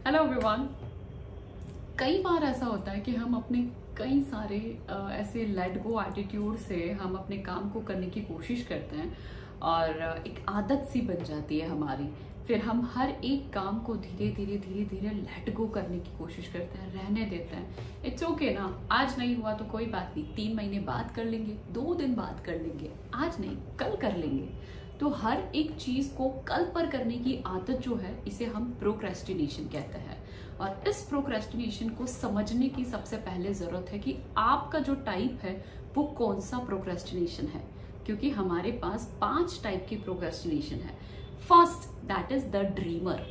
Hello everyone. कई बार ऐसा होता है कि हम अपने कई सारे ऐसे लेट गो एटीट्यूड से हम अपने काम को करने की कोशिश करते हैं और एक आदत सी बन जाती है हमारी। फिर हम हर एक काम को धीरे धीरे लेट गो करने की कोशिश करते हैं, रहने देते हैं। इट्स ओके ना, आज नहीं हुआ तो कोई बात नहीं, 3 महीने बाद कर लेंगे, 2 दिन बाद कर लेंगे, आज नहीं कल कर लेंगे। तो हर एक चीज को कल पर करने की आदत जो है, इसे हम प्रोक्रेस्टिनेशन कहते हैं। और इस प्रोक्रेस्टिनेशन को समझने की सबसे पहले जरूरत है कि आपका जो टाइप है वो कौन सा प्रोक्रेस्टिनेशन है, क्योंकि हमारे पास 5 टाइप की प्रोक्रेस्टिनेशन है। First, that is the dreamer.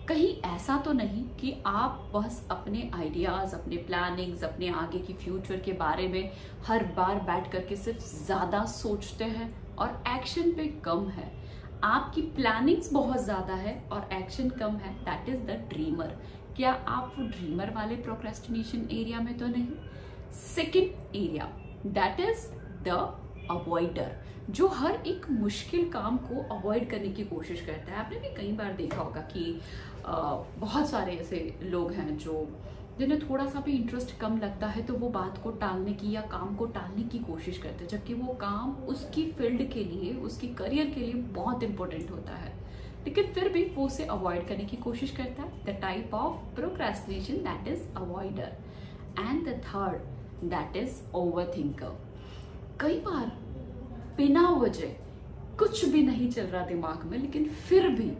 कहीं ऐसा तो नहीं कि आप बस अपने आइडियाज, अपने प्लानिंग्स, अपने आगे की फ्यूचर के बारे में हर बार बैठ करके सिर्फ ज्यादा सोचते हैं और एक्शन पे कम है। आपकी प्लानिंग्स बहुत ज्यादा है और एक्शन कम है, दैट इज द ड्रीमर। क्या आप वो ड्रीमर वाले प्रोक्रेस्टिनेशन एरिया में तो नहीं? Second area, that is the avoider, जो हर एक मुश्किल काम को अवॉइड करने की कोशिश करता है। आपने भी कई बार देखा होगा कि बहुत सारे ऐसे लोग हैं जो जिन्हें थोड़ा सा भी इंटरेस्ट कम लगता है तो वो बात को टालने की या काम को टालने की कोशिश करते हैं, जबकि वो काम उसकी फील्ड के लिए, उसकी करियर के लिए बहुत इंपॉर्टेंट होता है, लेकिन फिर भी वो उसे अवॉइड करने की कोशिश करता है। The type of procrastination that is avoider. And the third, that is overthinker. कई बार बिना वजह कुछ भी नहीं चल रहा दिमाग में, लेकिन फिर भी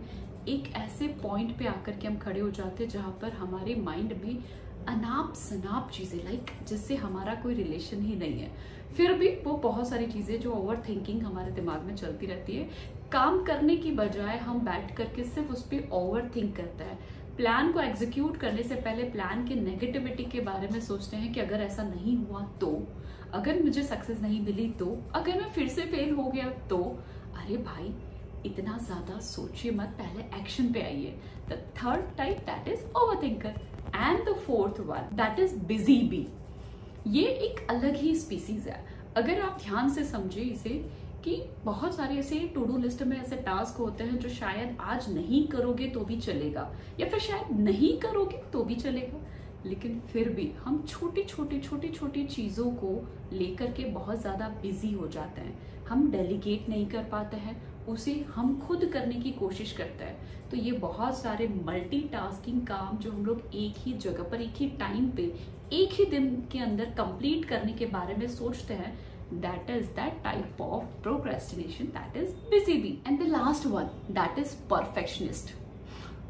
एक ऐसे पॉइंट पे आकर के हम खड़े हो जाते हैं जहां पर हमारे माइंड में अनाप शनाप चीजें, लाइक जिससे हमारा कोई रिलेशन ही नहीं है, फिर भी वो बहुत सारी चीजें जो ओवर थिंकिंग हमारे दिमाग में चलती रहती है। काम करने की बजाय हम बैठ करके सिर्फ उस पर ओवर थिंक करते हैं। प्लान को एग्जीक्यूट करने से पहले प्लान के नेगेटिविटी के बारे में सोचते हैं कि अगर ऐसा नहीं हुआ तो, अगर मुझे सक्सेस नहीं मिली तो, अगर मैं फिर से फेल हो गया तो। अरे भाई, इतना ज्यादा सोचिए मत, पहले एक्शन पे आइए। The third type, that is overthinker. And the fourth one, that is busy bee. ये एक अलग ही स्पीसीज है। अगर आप ध्यान से समझे इसे, कि बहुत सारे ऐसे टू डू लिस्ट में ऐसे टास्क होते हैं जो शायद आज नहीं करोगे तो भी चलेगा, या फिर शायद नहीं करोगे तो भी चलेगा, लेकिन फिर भी हम छोटी छोटी चीजों को लेकर के बहुत ज्यादा बिजी हो जाते हैं। हम डेलीगेट नहीं कर पाते हैं, उसे हम खुद करने की कोशिश करते हैं। तो ये बहुत सारे मल्टीटास्किंग काम जो हम लोग एक ही जगह पर, एक ही टाइम पे, एक ही दिन के अंदर कंप्लीट करने के बारे में सोचते हैं, that is that type of procrastination, that is busy bee. And the last one, that is perfectionist.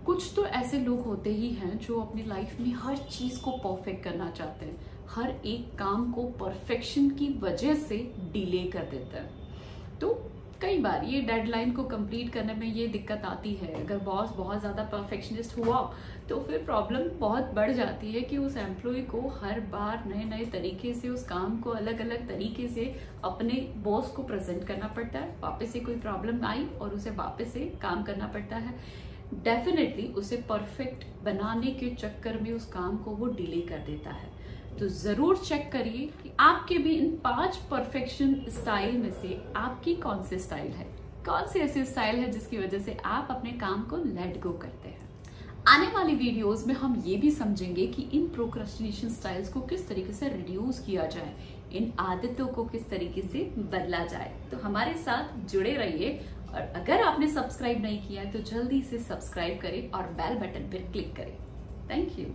कुछ तो ऐसे लोग होते ही हैं जो अपनी लाइफ में हर चीज को परफेक्ट करना चाहते हैं, हर एक काम को परफेक्शन की वजह से डिले कर देते हैं। तो कई बार ये डेडलाइन को कंप्लीट करने में ये दिक्कत आती है। अगर बॉस बहुत ज़्यादा परफेक्शनिस्ट हुआ तो फिर प्रॉब्लम बहुत बढ़ जाती है कि उस एम्प्लॉय को हर बार नए तरीके से उस काम को अलग अलग तरीके से अपने बॉस को प्रेजेंट करना पड़ता है। वापस से कोई प्रॉब्लम आई और उसे वापस से काम करना पड़ता है। डेफिनेटली उसे परफेक्ट बनाने के चक्कर में उस काम को वो डिले कर देता है। तो जरूर चेक करिए कि आपके भी इन 5 परफेक्शन स्टाइल में से आपकी कौन सी स्टाइल है, कौन सी ऐसी स्टाइल है जिसकी वजह से आप अपने काम को लेट गो करते हैं। आने वाली वीडियोस में हम ये भी समझेंगे कि इन प्रोक्रेस्टिनेशन स्टाइल्स को किस तरीके से रिड्यूस किया जाए, इन आदतों को किस तरीके से बदला जाए। तो हमारे साथ जुड़े रहिए, और अगर आपने सब्सक्राइब नहीं किया है तो जल्दी से सब्सक्राइब करें और बेल बटन पर क्लिक करें। Thank you.